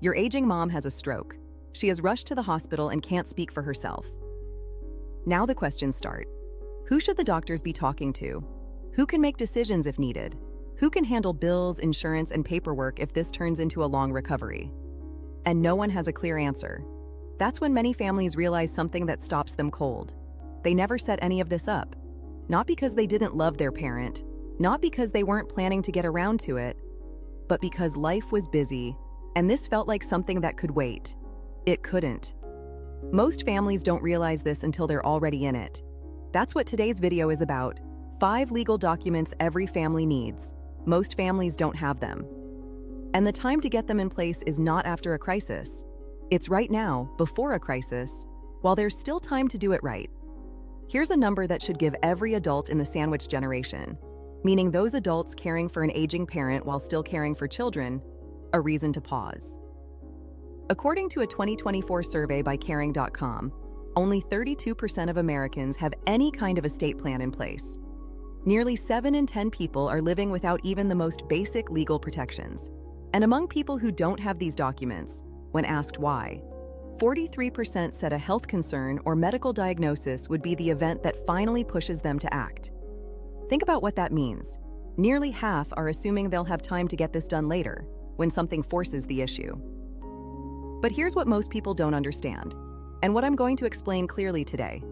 Your aging mom has a stroke. She is rushed to the hospital and can't speak for herself. Now the questions start. Who should the doctors be talking to? Who can make decisions if needed? Who can handle bills, insurance, and paperwork if this turns into a long recovery? And no one has a clear answer. That's when many families realize something that stops them cold. They never set any of this up. Not because they didn't love their parent, not because they weren't planning to get around to it, but because life was busy, and this felt like something that could wait. It couldn't. Most families don't realize this until they're already in it. That's what today's video is about. 5 legal documents every family needs. Most families don't have them. And the time to get them in place is not after a crisis. It's right now, before a crisis, while there's still time to do it right. Here's a number that should give every adult in the sandwich generation, meaning those adults caring for an aging parent while still caring for children, a reason to pause. According to a 2024 survey by caring.com, only 32% of Americans have any kind of estate plan in place. Nearly 7 in 10 people are living without even the most basic legal protections. And among people who don't have these documents, when asked why, 43% said a health concern or medical diagnosis would be the event that finally pushes them to act. Think about what that means. Nearly half are assuming they'll have time to get this done later, when something forces the issue. But here's what most people don't understand, and what I'm going to explain clearly today.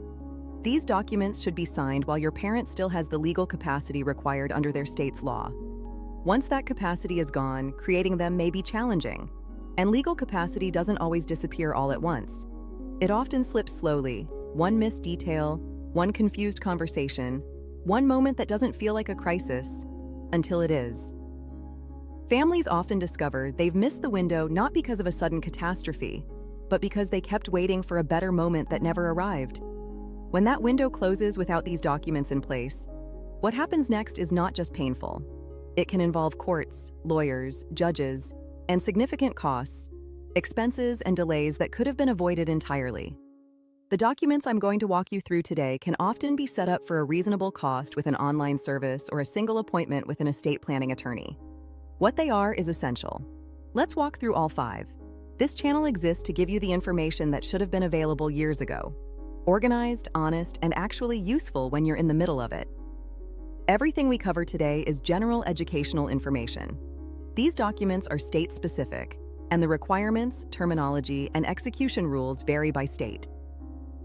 These documents should be signed while your parent still has the legal capacity required under their state's law. Once that capacity is gone, creating them may be challenging. And legal capacity doesn't always disappear all at once. It often slips slowly, one missed detail, one confused conversation, one moment that doesn't feel like a crisis, until it is. Families often discover they've missed the window not because of a sudden catastrophe, but because they kept waiting for a better moment that never arrived. When that window closes without these documents in place, what happens next is not just painful. It can involve courts, lawyers, judges, and significant costs, expenses, and delays that could have been avoided entirely. The documents I'm going to walk you through today can often be set up for a reasonable cost with an online service or a single appointment with an estate planning attorney. What they are is essential. Let's walk through all 5. This channel exists to give you the information that should have been available years ago. Organized, honest, and actually useful when you're in the middle of it. Everything we cover today is general educational information. These documents are state-specific, and the requirements, terminology, and execution rules vary by state.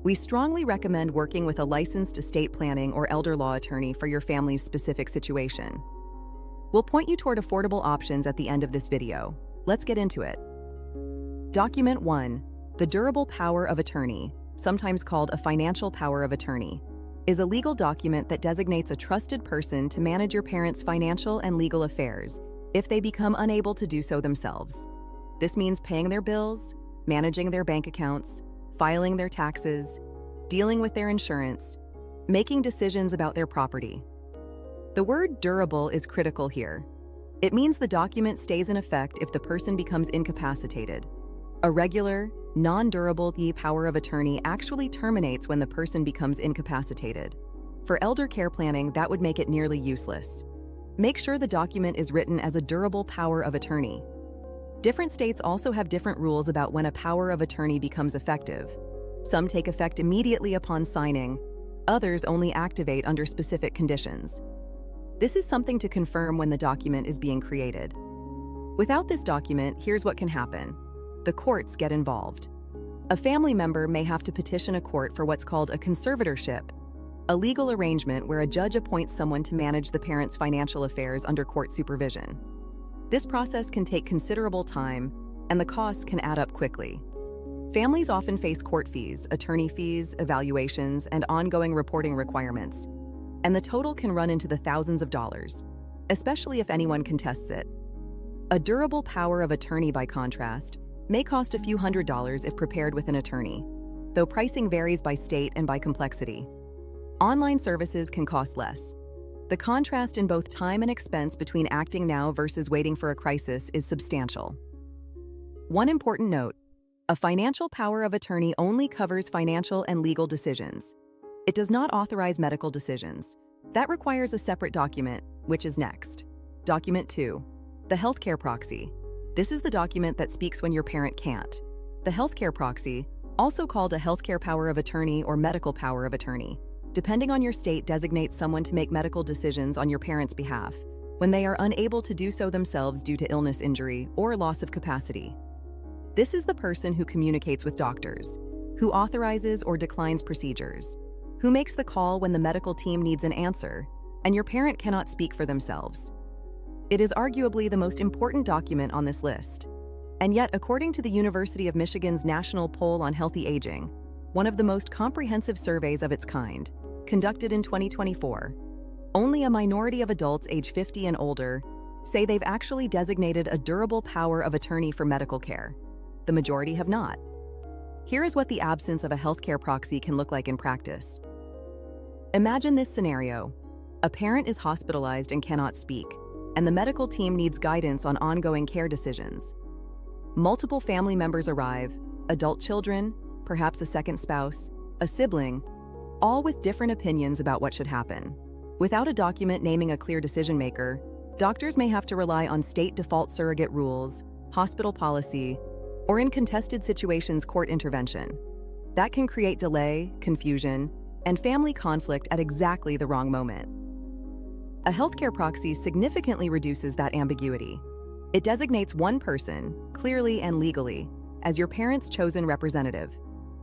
We strongly recommend working with a licensed estate planning or elder law attorney for your family's specific situation. We'll point you toward affordable options at the end of this video. Let's get into it. Document 1, the durable power of attorney, sometimes called a financial power of attorney, is a legal document that designates a trusted person to manage your parents' financial and legal affairs if they become unable to do so themselves. This means paying their bills, managing their bank accounts, filing their taxes, dealing with their insurance, making decisions about their property. The word durable is critical here. It means the document stays in effect if the person becomes incapacitated. A regular, non-durable power of attorney actually terminates when the person becomes incapacitated. For elder care planning, that would make it nearly useless. Make sure the document is written as a durable power of attorney. Different states also have different rules about when a power of attorney becomes effective. Some take effect immediately upon signing, others only activate under specific conditions. This is something to confirm when the document is being created. Without this document, here's what can happen. The courts get involved. A family member may have to petition a court for what's called a conservatorship, a legal arrangement where a judge appoints someone to manage the parent's financial affairs under court supervision. This process can take considerable time, and the costs can add up quickly. Families often face court fees, attorney fees, evaluations, and ongoing reporting requirements, and the total can run into the thousands of dollars, especially if anyone contests it. A durable power of attorney, by contrast, may cost a few $100s if prepared with an attorney, though pricing varies by state and by complexity. Online services can cost less. The contrast in both time and expense between acting now versus waiting for a crisis is substantial. One important note: a financial power of attorney only covers financial and legal decisions. It does not authorize medical decisions. That requires a separate document, which is next. Document 2, the healthcare proxy. This is the document that speaks when your parent can't. The healthcare proxy, also called a healthcare power of attorney or medical power of attorney, depending on your state, designates someone to make medical decisions on your parent's behalf when they are unable to do so themselves due to illness, injury, or loss of capacity. This is the person who communicates with doctors, who authorizes or declines procedures, who makes the call when the medical team needs an answer, and your parent cannot speak for themselves. It is arguably the most important document on this list. And yet, according to the University of Michigan's National Poll on Healthy Aging, one of the most comprehensive surveys of its kind, conducted in 2024, only a minority of adults age 50 and older say they've actually designated a durable power of attorney for medical care. The majority have not. Here is what the absence of a healthcare proxy can look like in practice. Imagine this scenario. A parent is hospitalized and cannot speak, and the medical team needs guidance on ongoing care decisions. Multiple family members arrive, adult children, perhaps a second spouse, a sibling, all with different opinions about what should happen. Without a document naming a clear decision maker, doctors may have to rely on state default surrogate rules, hospital policy, or in contested situations, court intervention. That can create delay, confusion, and family conflict at exactly the wrong moment. A healthcare proxy significantly reduces that ambiguity. It designates one person, clearly and legally, as your parent's chosen representative.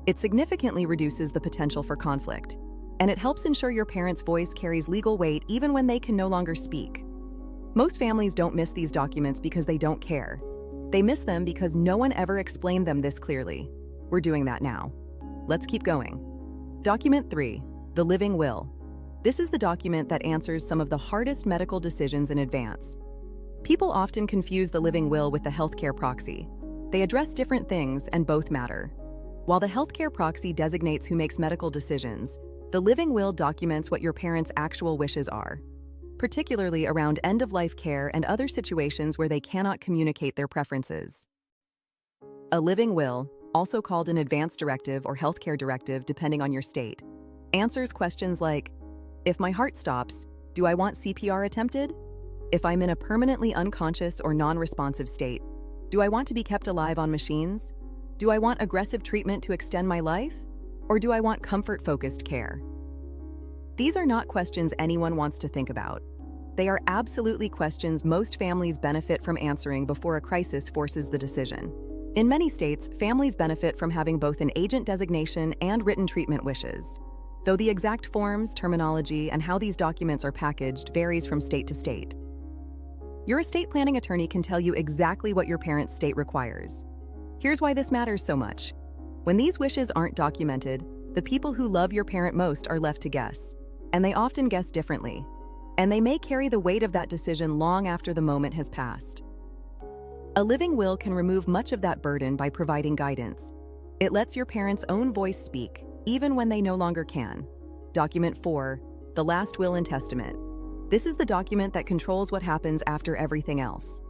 It significantly reduces the potential for conflict, and it helps ensure your parent's voice carries legal weight even when they can no longer speak. Most families don't miss these documents because they don't care. They miss them because no one ever explained them this clearly. We're doing that now. Let's keep going. Document 3, the living will. This is the document that answers some of the hardest medical decisions in advance. People often confuse the living will with the healthcare proxy. They address different things and both matter. While the healthcare proxy designates who makes medical decisions, the living will documents what your parents' actual wishes are, particularly around end-of-life care and other situations where they cannot communicate their preferences. A living will, also called an advance directive or healthcare directive depending on your state, answers questions like, if my heart stops, do I want CPR attempted? If I'm in a permanently unconscious or non-responsive state, do I want to be kept alive on machines? Do I want aggressive treatment to extend my life? Or do I want comfort-focused care? These are not questions anyone wants to think about. They are absolutely questions most families benefit from answering before a crisis forces the decision. In many states, families benefit from having both an agent designation and written treatment wishes, though the exact forms, terminology, and how these documents are packaged varies from state to state. Your estate planning attorney can tell you exactly what your parent's state requires. Here's why this matters so much. When these wishes aren't documented, the people who love your parent most are left to guess, and they often guess differently, and they may carry the weight of that decision long after the moment has passed. A living will can remove much of that burden by providing guidance. It lets your parents' own voice speak, even when they no longer can. Document 4, the last will and testament. This is the document that controls what happens after everything else.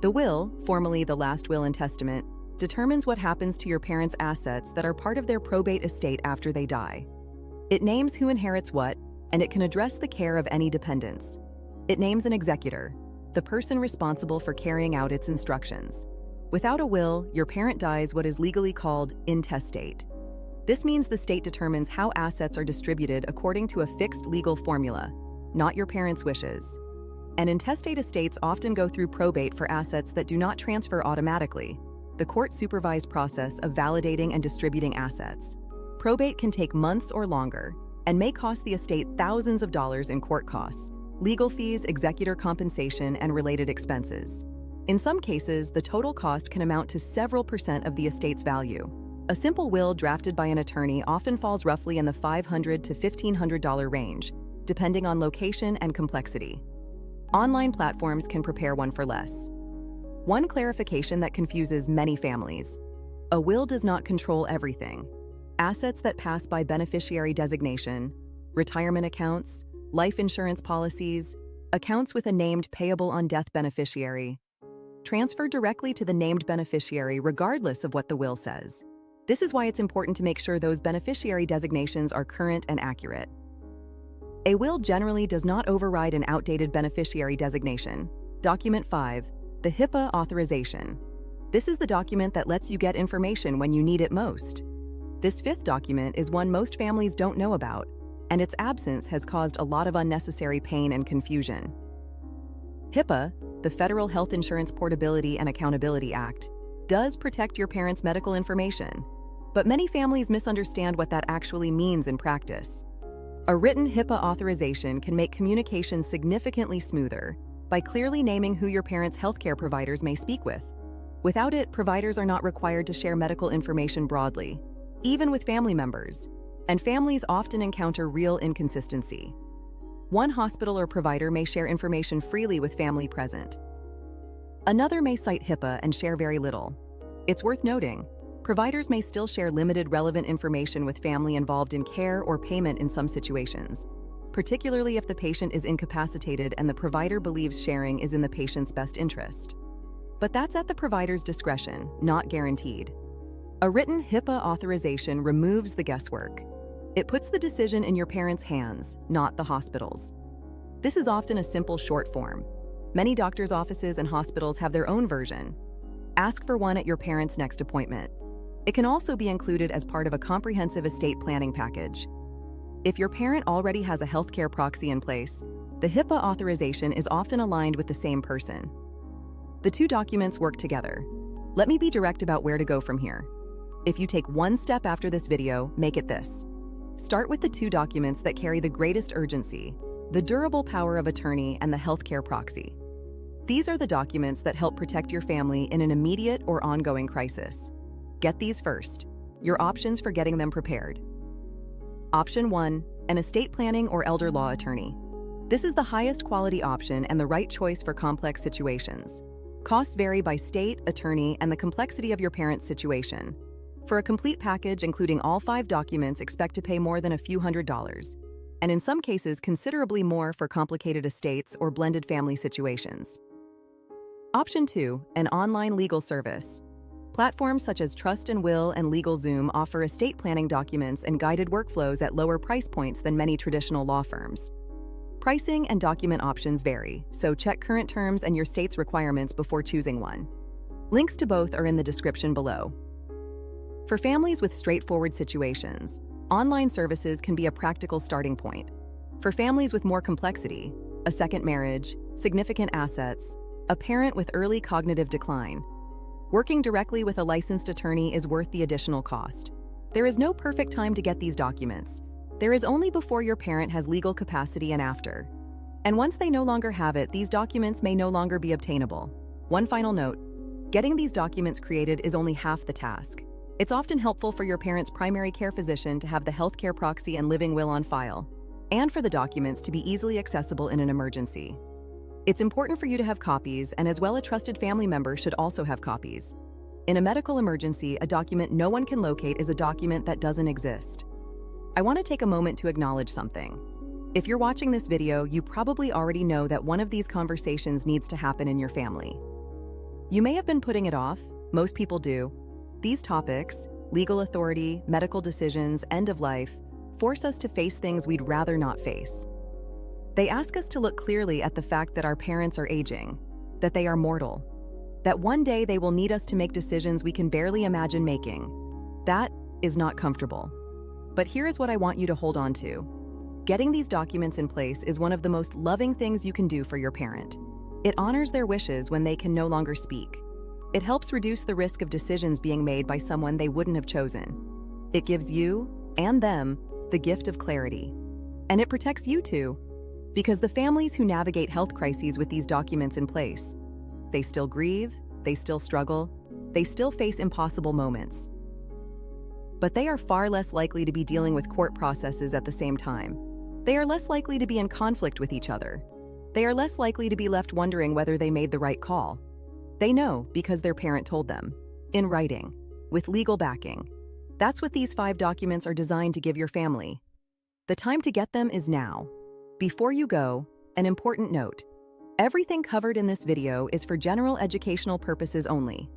The will, formerly the last will and testament, determines what happens to your parents' assets that are part of their probate estate after they die. It names who inherits what, and it can address the care of any dependents. It names an executor, the person responsible for carrying out its instructions. Without a will, your parent dies what is legally called intestate. This means the state determines how assets are distributed according to a fixed legal formula, not your parents' wishes. And intestate estates often go through probate for assets that do not transfer automatically, the court-supervised process of validating and distributing assets. Probate can take months or longer, and may cost the estate thousands of dollars in court costs, legal fees, executor compensation, and related expenses. In some cases, the total cost can amount to several % of the estate's value. A simple will drafted by an attorney often falls roughly in the $500 to $1,500 range, depending on location and complexity. Online platforms can prepare one for less. One clarification that confuses many families: a will does not control everything. Assets that pass by beneficiary designation, retirement accounts, life insurance policies, accounts with a named payable on death beneficiary, transfer directly to the named beneficiary regardless of what the will says. This is why it's important to make sure those beneficiary designations are current and accurate. A will generally does not override an outdated beneficiary designation. Document 5, the HIPAA Authorization. This is the document that lets you get information when you need it most. This fifth document is one most families don't know about, and its absence has caused a lot of unnecessary pain and confusion. HIPAA, the Federal Health Insurance Portability and Accountability Act, does protect your parents' medical information, but many families misunderstand what that actually means in practice. A written HIPAA authorization can make communication significantly smoother by clearly naming who your parents' healthcare providers may speak with. Without it, providers are not required to share medical information broadly, even with family members, and families often encounter real inconsistency. One hospital or provider may share information freely with family present. Another may cite HIPAA and share very little. It's worth noting, providers may still share limited relevant information with family involved in care or payment in some situations, particularly if the patient is incapacitated and the provider believes sharing is in the patient's best interest. But that's at the provider's discretion, not guaranteed. A written HIPAA authorization removes the guesswork. It puts the decision in your parents' hands, not the hospital's. This is often a simple short form. Many doctors' offices and hospitals have their own version. Ask for one at your parents' next appointment. It can also be included as part of a comprehensive estate planning package. If your parent already has a healthcare proxy in place, the HIPAA authorization is often aligned with the same person. The two documents work together. Let me be direct about where to go from here. If you take one step after this video, make it this. Start with the two documents that carry the greatest urgency, the durable power of attorney and the healthcare proxy. These are the documents that help protect your family in an immediate or ongoing crisis. Get these first. Your options for getting them prepared. Option 1, an estate planning or elder law attorney. This is the highest quality option and the right choice for complex situations. Costs vary by state, attorney, and the complexity of your parent's situation. For a complete package including all 5 documents, expect to pay more than a few $100s, and in some cases considerably more for complicated estates or blended family situations. Option 2, an online legal service. Platforms such as Trust and Will and LegalZoom offer estate planning documents and guided workflows at lower price points than many traditional law firms. Pricing and document options vary, so check current terms and your state's requirements before choosing one. Links to both are in the description below. For families with straightforward situations, online services can be a practical starting point. For families with more complexity, a second marriage, significant assets, a parent with early cognitive decline, working directly with a licensed attorney is worth the additional cost. There is no perfect time to get these documents. There is only before your parent has legal capacity and after. And once they no longer have it, these documents may no longer be obtainable. One final note, getting these documents created is only half the task. It's often helpful for your parent's primary care physician to have the healthcare proxy and living will on file, and for the documents to be easily accessible in an emergency. It's important for you to have copies, and as well a trusted family member should also have copies. In a medical emergency, a document no one can locate is a document that doesn't exist. I want to take a moment to acknowledge something. If you're watching this video, you probably already know that one of these conversations needs to happen in your family. You may have been putting it off, most people do. These topics, legal authority, medical decisions, end of life, force us to face things we'd rather not face. They ask us to look clearly at the fact that our parents are aging, that they are mortal, that one day they will need us to make decisions we can barely imagine making. That is not comfortable. But here is what I want you to hold on to. Getting these documents in place is one of the most loving things you can do for your parent. It honors their wishes when they can no longer speak. It helps reduce the risk of decisions being made by someone they wouldn't have chosen. It gives you, and them, the gift of clarity. And it protects you too, because the families who navigate health crises with these documents in place, they still grieve, they still struggle, they still face impossible moments. But they are far less likely to be dealing with court processes at the same time. They are less likely to be in conflict with each other. They are less likely to be left wondering whether they made the right call. They know because their parent told them, in writing, with legal backing. That's what these 5 documents are designed to give your family. The time to get them is now. Before you go, an important note. Everything covered in this video is for general educational purposes only.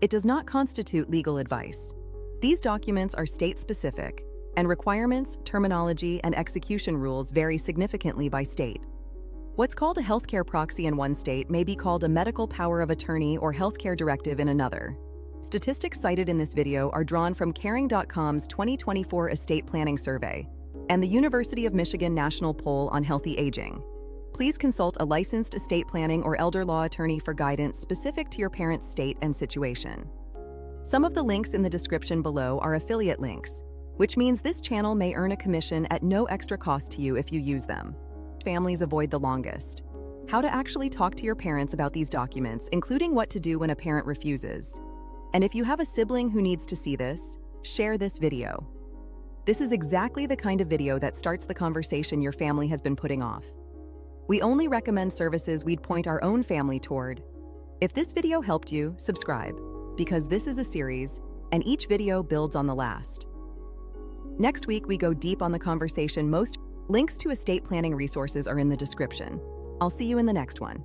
It does not constitute legal advice. These documents are state-specific, and requirements, terminology, and execution rules vary significantly by state. What's called a healthcare proxy in one state may be called a medical power of attorney or healthcare directive in another. Statistics cited in this video are drawn from Caring.com's 2024 Estate Planning Survey and the University of Michigan National Poll on Healthy Aging. Please consult a licensed estate planning or elder law attorney for guidance specific to your parent's state and situation. Some of the links in the description below are affiliate links, which means this channel may earn a commission at no extra cost to you if you use them. Families avoid the longest. How to actually talk to your parents about these documents, including what to do when a parent refuses. And if you have a sibling who needs to see this, share this video. This is exactly the kind of video that starts the conversation your family has been putting off. We only recommend services we'd point our own family toward. If this video helped you, subscribe, because this is a series, and each video builds on the last. Next week, we go deep on the conversation. Most links to estate planning resources are in the description. I'll see you in the next one.